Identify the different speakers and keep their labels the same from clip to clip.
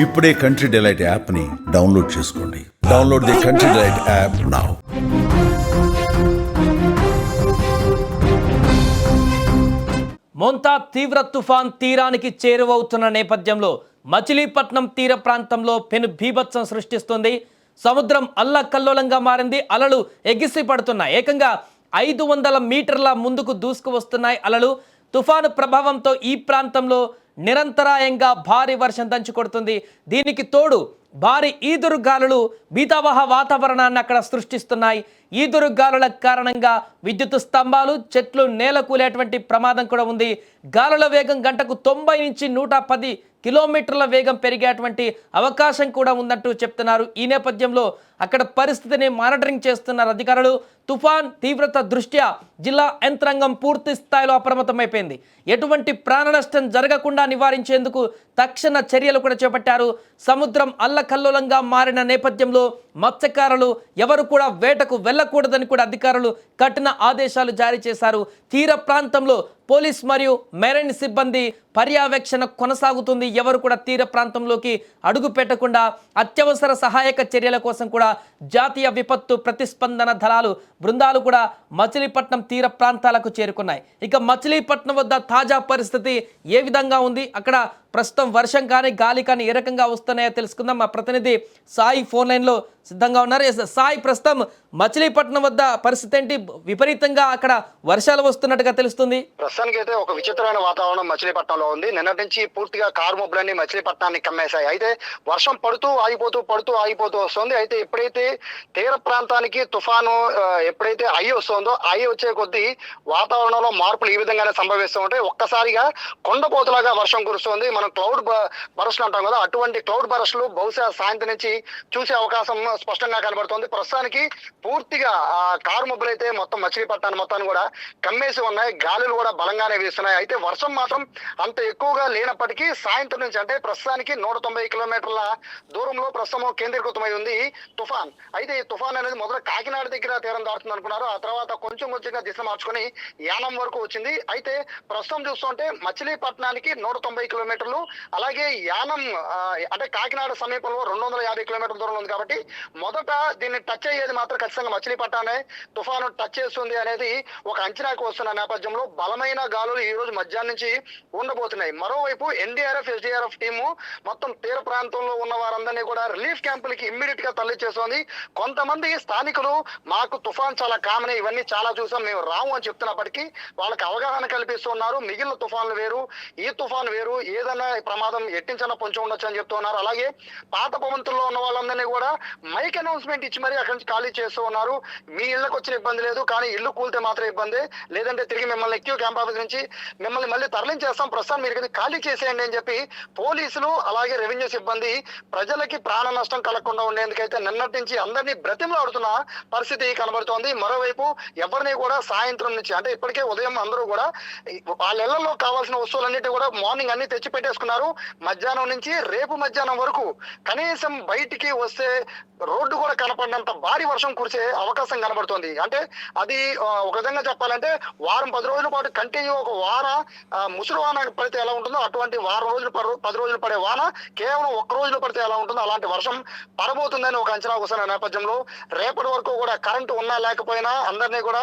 Speaker 1: ఇప్పుడే country delight యాప్ని download చేసుకోండి. Download the country delight app now.
Speaker 2: Montha తీవ్ర తుఫాన్ తీరానికి చేరువవుతున్న నేపథ్యంలో మచిలీపట్నం తీర ప్రాంతంలో పెను బీభత్సం సృష్టిస్తుంది. సముద్రం అల్లకల్లోలంగా మారింది. అలలు ఎగిసి పడుతున్నాయి. ఏకంగా 500 మీటర్ల ముందుకు దూసుకు వస్తున్నాయి అలలు. తుఫాను ప్రభావంతో ఈ ప్రాంతంలో నిరంతరాయంగా భారీ వర్షం దంచి కొడుతుంది. దీనికి తోడు భారీ ఈదురుగాలులు భీతావహ వాతావరణాన్ని అక్కడ సృష్టిస్తున్నాయి. ఈదురుగాలుల కారణంగా విద్యుత్ స్తంభాలు, చెట్లు నేలకూలేటువంటి ప్రమాదం కూడా ఉంది. గాలుల వేగం గంటకు 90 నుంచి 110 కిలోమీటర్ల వేగం పెరిగేటువంటి అవకాశం కూడా ఉందంటూ చెప్తున్నారు. ఈ నేపథ్యంలో అక్కడ పరిస్థితిని మానిటరింగ్ చేస్తున్నారు అధికారులు. తుఫాన్ తీవ్రత దృష్ట్యా జిల్లా యంత్రాంగం పూర్తి స్థాయిలో అప్రమత్తమైపోయింది. ఎటువంటి ప్రాణ నష్టం జరగకుండా నివారించేందుకు తక్షణ చర్యలు కూడా చేపట్టారు. సముద్రం అల్లకల్లోలంగా మారిన నేపథ్యంలో మత్స్యకారులు ఎవరు కూడా వేటకు వెళ్ళకూడదని కూడా అధికారులు కఠిన ఆదేశాలు జారీ చేశారు. తీర ప్రాంతంలో పోలీస్ మరియు మెరైన్ సిబ్బంది పర్యవేక్షణ కొనసాగుతుంది. ఎవరు కూడా తీర ప్రాంతంలోకి అడుగు పెట్టకుండా అత్యవసర సహాయక చర్యల కోసం కూడా జాతీయ విపత్తు ప్రతిస్పందన దళాలు బృందాలు కూడా మచిలీపట్నం తీర ప్రాంతాలకు చేరుకున్నాయి. ఇక మచిలీపట్నం వద్ద తాజా పరిస్థితి ఏ విధంగా ఉంది, అక్కడ ప్రస్తుతం వర్షం కానీ గాలి కానీ ఏ రకంగా వస్తున్నాయో తెలుసుకుందాం. మా ప్రతినిధి సాయి ఫోన్ లైన్లో సిద్ధంగా ఉన్నారు. సాయి, ప్రస్తుతం మచిలీపట్నం వద్ద పరిస్థితి ఏంటి? విపరీతంగా అక్కడ వర్షాలు వస్తున్నట్టుగా తెలుస్తుంది.
Speaker 3: ప్రస్తుతానికి అయితే ఒక విచిత్రమైన వాతావరణం మచిలీపట్నంలో ఉంది. నిన్నటి నుంచి పూర్తిగా కారు మబ్బులన్నీ మచిలీపట్నాన్ని కమ్మేశాయి. అయితే వర్షం పడుతూ ఆగిపోతూ వస్తుంది. అయితే ఎప్పుడైతే తీర ప్రాంతానికి తుఫాను ఎప్పుడైతే అయ్యి వస్తుందో అయ్యి వచ్చే కొద్దీ వాతావరణంలో మార్పులు ఈ విధంగానే సంభవిస్తూ ఉంటాయి. ఒక్కసారిగా కొండపోతలాగా వర్షం కురుస్తుంది. మనం క్లౌడ్ బరస్లు అంటాం కదా, అటువంటి క్లౌడ్ బరస్లు బహుశా సాయంత్రం నుంచి చూసే అవకాశం స్పష్టంగా కనబడుతుంది. ప్రస్తుతానికి పూర్తిగా కారు మబ్బులు అయితే మొత్తం మచిలీపట్నాన్ని మొత్తాన్ని కూడా కమ్మేసి ఉన్నాయి. గాలులు కూడా బలంగానే వీస్తున్నాయి. అయితే వర్షం మాత్రం అంత ఎక్కువగా లేనప్పటికీ సాయంత్రం నుంచి అంటే ప్రస్తుతానికి 190 కిలోమీటర్ల దూరంలో ప్రస్తుతం కేంద్రీకృతమై ఉంది తుఫాన్. అయితే ఈ తుఫాన్ అనేది మొదట కాకినాడ దగ్గర తీరం దాటుతుంది అనుకున్నారు. ఆ తర్వాత కొంచెంగా దిశ మార్చుకొని యానం వరకు వచ్చింది. అయితే ప్రస్తుతం చూస్తుంటే మచిలీపట్నానికి 190 కిలోమీటర్లు, అలాగే యానం అంటే కాకినాడ సమీపంలో 250 కిలోమీటర్ల దూరంలో ఉంది. కాబట్టి మొదట దీన్ని టచ్ అయ్యేది మాత్రం ఖచ్చితంగా మచిలీపట్నాన్ని తుఫాను టచ్ చేస్తుంది అనేది ఒక అంచనాకు వస్తున్న నేపథ్యంలో బలమైన గాలులు ఈ రోజు మధ్యాహ్నం నుంచి ఉండబోతున్నాయి. మరోవైపు ఎన్డీఆర్ఎఫ్, ఎస్డీఆర్ఎఫ్ టీము మొత్తం తీర ప్రాంతంలో ఉన్న వారందరినీ కూడా రిలీఫ్ క్యాంపులకి ఇమ్మీడియట్ గా తరలిచేస్తుంది. కొంతమంది స్థానికులు మాకు తుఫాన్ చాలా కామన్, ఇవన్నీ చాలా చూసాం, మేము రాము అని చెప్తున్నప్పటికీ వాళ్ళకి అవగాహన కల్పిస్తున్నారు. మిగిలిన తుఫాన్లు వేరు, ఈ తుఫాన్ వేరు, ఏదైనా ప్రమాదం ఎట్టించన్నా పొంచి ఉండొచ్చు అని చెప్తున్నారు. అలాగే పాత భవంతుల్లో ఉన్న వాళ్ళందరినీ కూడా మైక్ అనౌన్స్మెంట్ ఇచ్చి మరీ అక్కడి నుంచి ఖాళీ చేస్తూ ఉన్నారు. మీ ఇళ్లకు వచ్చిన ఇబ్బంది లేదు, కానీ ఇల్లు కూలితే మాత్రం ఇబ్బంది, లేదంటే తిరిగి మిమ్మల్ని ఎక్యూ క్యాంప్ ఆఫీస్ నుంచి మిమ్మల్ని మళ్ళీ తరలించేస్తాం, ప్రస్తుతం మీరు ఖాళీ చేసేయండి అని చెప్పి పోలీసులు అలాగే రెవెన్యూ సిబ్బంది ప్రజలకి ప్రాణ నష్టం కలగకుండా ఉండేందుకైతే నిన్నటి నుంచి అందరినీ బ్రతిమలాడుతున్న పరిస్థితి కనబడుతోంది. మరోవైపు ఎవరిని కూడా సాయంత్రం నుంచి అంటే ఇప్పటికే ఉదయం అందరూ కూడా వాళ్ళ ఇళ్లలో కావాల్సిన వస్తువులన్నిటి కూడా మార్నింగ్ అన్ని తెచ్చి పెట్టేసుకున్నారు. మధ్యాహ్నం నుంచి రేపు మధ్యాహ్నం వరకు కనీసం బయటికి వస్తే రోడ్డు కూడా కనపడినంత భారీ వర్షం కురిసే అవకాశం కనబడుతోంది. అంటే అది ఒక విధంగా చెప్పాలంటే వారం 10 రోజుల పాటు కంటిన్యూ ఒక వాన ముసురు వాన పడితే ఎలా ఉంటుందో అటువంటి వారం రోజులు 10 రోజులు పడే వాన కేవలం 1 రోజులో పడితే ఎలా ఉంటుందో అలాంటి వర్షం పడబోతుందని ఒక అంచనా వస్తున్న నేపథ్యంలో రేపటి వరకు కూడా కరెంటు ఉన్నా లేకపోయినా అందరినీ కూడా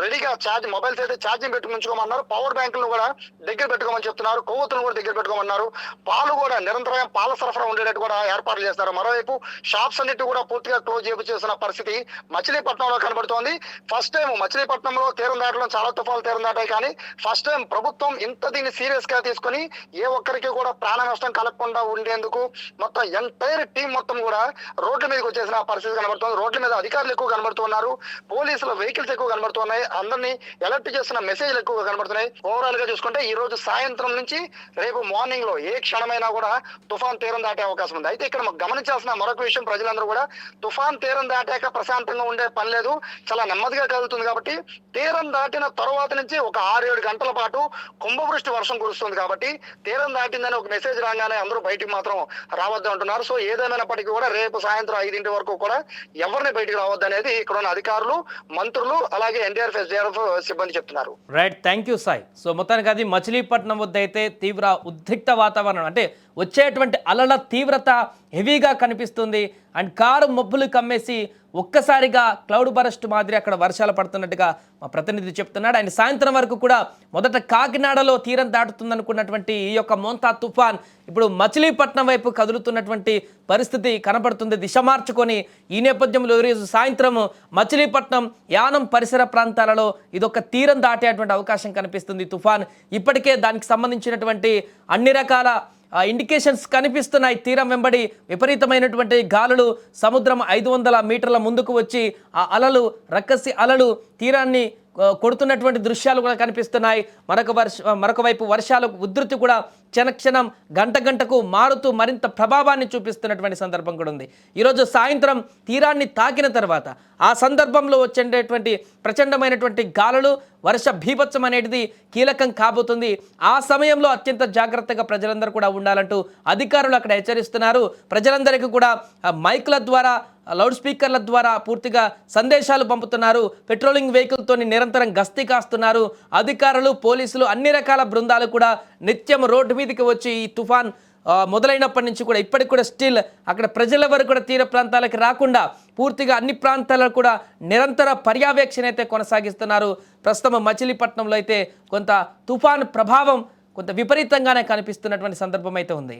Speaker 3: రెడీగా మొబైల్స్ అయితే ఛార్జింగ్ పెట్టుకుని ఉంచుకోమన్నారు. పవర్ బ్యాంకులను కూడా దగ్గర పెట్టుకోమని చెప్తున్నారు. కొవ్వొత్తులను కూడా దగ్గర పెట్టుకోమన్నారు. పాలు కూడా నిరంతరం పాల సరఫరా ఉండేటట్టు కూడా ఏర్పాట్లు చేస్తారు. మరోవైపు షాప్స్ అన్నిటి కూడా పూర్తిగా క్లోజ్ చేసిన పరిస్థితి మచిలీపట్నంలో కనబడుతోంది. ఫస్ట్ టైం మచిలీపట్నంలో తీరం దాటడం, చాలా తుఫాన్లు తీరం దాటాయి, కానీ ఫస్ట్ టైం ప్రభుత్వం ఇంత దీన్ని సీరియస్ గా తీసుకుని ఏ ఒక్కరికి కూడా ప్రాణ నష్టం కలగకుండా ఉండేందుకు మొత్తం ఎంటైర్ టీం మొత్తం కూడా రోడ్ల మీదకి వచ్చేసిన పరిస్థితి కనబడుతుంది. రోడ్ల మీద అధికారులు ఎక్కువ కనబడుతున్నారు, పోలీసుల వెహికల్స్ ఎక్కువ కనబడుతున్నాయి, అందరినీ అలర్ట్ చేస్తున్న మెసేజ్లు ఎక్కువగా కనబడుతున్నాయి. ఓవరాల్ గా చూసుకుంటే ఈ రోజు సాయంత్రం నుంచి రేపు మార్నింగ్ లో ఏ క్షణమైనా కూడా తుఫాన్ తీరం దాటే అవకాశం ఉంది. అయితే ఇక్కడ గమనించాల్సిన మరొక విషయం, ప్రజలందరూ కూడా తుఫాన్ తీరం దాటాక ప్రశాంతంగా ఉండే పని లేదు, చాలా నెమ్మదిగా కలుగుతుంది. కాబట్టి తీరం దాటిన తర్వాత నుంచి ఒక 6-7 గంటల పాటు కుంభవృష్టి వర్షం కురుస్తుంది. కాబట్టి తీరం దాటిందని ఒక మెసేజ్ రాగానే అందరూ బయటికి మాత్రం రావద్దు అంటున్నారు. సో ఏదేమైనప్పటికీ కూడా రేపు సాయంత్రం 5 వరకు కూడా ఎవరిని బయటికి రావద్దు అనేది ఇక్కడ ఉన్న అధికారులు, మంత్రులు అలాగే ఎన్డీఆర్ఎఫ్, ఎస్డీఆర్ఎఫ్ సిబ్బంది చెప్తున్నారు.
Speaker 2: Right, thank you Sai. So మొత్తానికి అది మచిలీపట్నం వద్ద అయితే తీవ్ర ఉద్రిక్త వాతావరణం, అంటే వచ్చేటువంటి అలల తీవ్రత హెవీగా కనిపిస్తుంది. అండ్ కారు మబ్బులు కమ్మేసి ఒక్కసారిగా క్లౌడ్ బరస్ట్ మాదిరి అక్కడ వర్షాలు పడుతున్నట్టుగా మా ప్రతినిధి చెప్తున్నాడు. ఆయన సాయంత్రం వరకు కూడా మొదట కాకినాడలో తీరం దాటుతుందనుకున్నటువంటి ఈ యొక్క మోంతా తుఫాన్ ఇప్పుడు మచిలీపట్నం వైపు కదులుతున్నటువంటి పరిస్థితి కనబడుతుంది. దిశ మార్చుకొని ఈ నేపథ్యంలో ఈరోజు సాయంత్రం మచిలీపట్నం యానం పరిసర ప్రాంతాలలో ఇదొక తీరం దాటేటువంటి అవకాశం కనిపిస్తుంది. తుఫాన్ ఇప్పటికే దానికి సంబంధించినటువంటి అన్ని రకాల ఇండికేషన్స్ కనిపిస్తున్నాయి. తీరం వెంబడి విపరీతమైనటువంటి గాలులు, సముద్రం 500 మీటర్ల ముందుకు వచ్చి ఆ అలలు, రక్కసి అలలు తీరాన్ని కొడుతున్నటువంటి దృశ్యాలు కూడా కనిపిస్తున్నాయి. మరొక వైపు వర్షాల ఉధృతి కూడా క్షణక్షణం గంట గంటకు మారుతూ మరింత ప్రభావాన్ని చూపిస్తున్నటువంటి సందర్భం కూడా ఉంది. ఈరోజు సాయంత్రం తీరాన్ని తాకిన తర్వాత ఆ సందర్భంలో వచ్చేటువంటి ప్రచండమైనటువంటి గాలులు, వర్ష భీభత్సం అనేది కీలకం కాబోతుంది. ఆ సమయంలో అత్యంత జాగ్రత్తగా ప్రజలందరూ కూడా ఉండాలంటూ అధికారులు అక్కడ హెచ్చరిస్తున్నారు. ప్రజలందరికీ కూడా మైకుల ద్వారా, లౌడ్ స్పీకర్ల ద్వారా పూర్తిగా సందేశాలు పంపుతున్నారు. పెట్రోలింగ్ వెహికల్తో నిరంతరం గస్తీ కాస్తున్నారు. అధికారులు, పోలీసులు, అన్ని రకాల బృందాలు కూడా నిత్యం రోడ్డు మీదకి వచ్చి ఈ తుఫాన్ మొదలైనప్పటి నుంచి కూడా ఇప్పటికి కూడా స్టిల్ అక్కడ ప్రజల వరకు కూడా తీర ప్రాంతాలకు రాకుండా పూర్తిగా అన్ని ప్రాంతాలకు కూడా నిరంతర పర్యవేక్షణ అయితే కొనసాగిస్తున్నారు. ప్రస్తుతం మచిలీపట్నంలో అయితే కొంత తుఫాన్ ప్రభావం కొంత విపరీతంగానే కనిపిస్తున్నటువంటి సందర్భం అయితే ఉంది.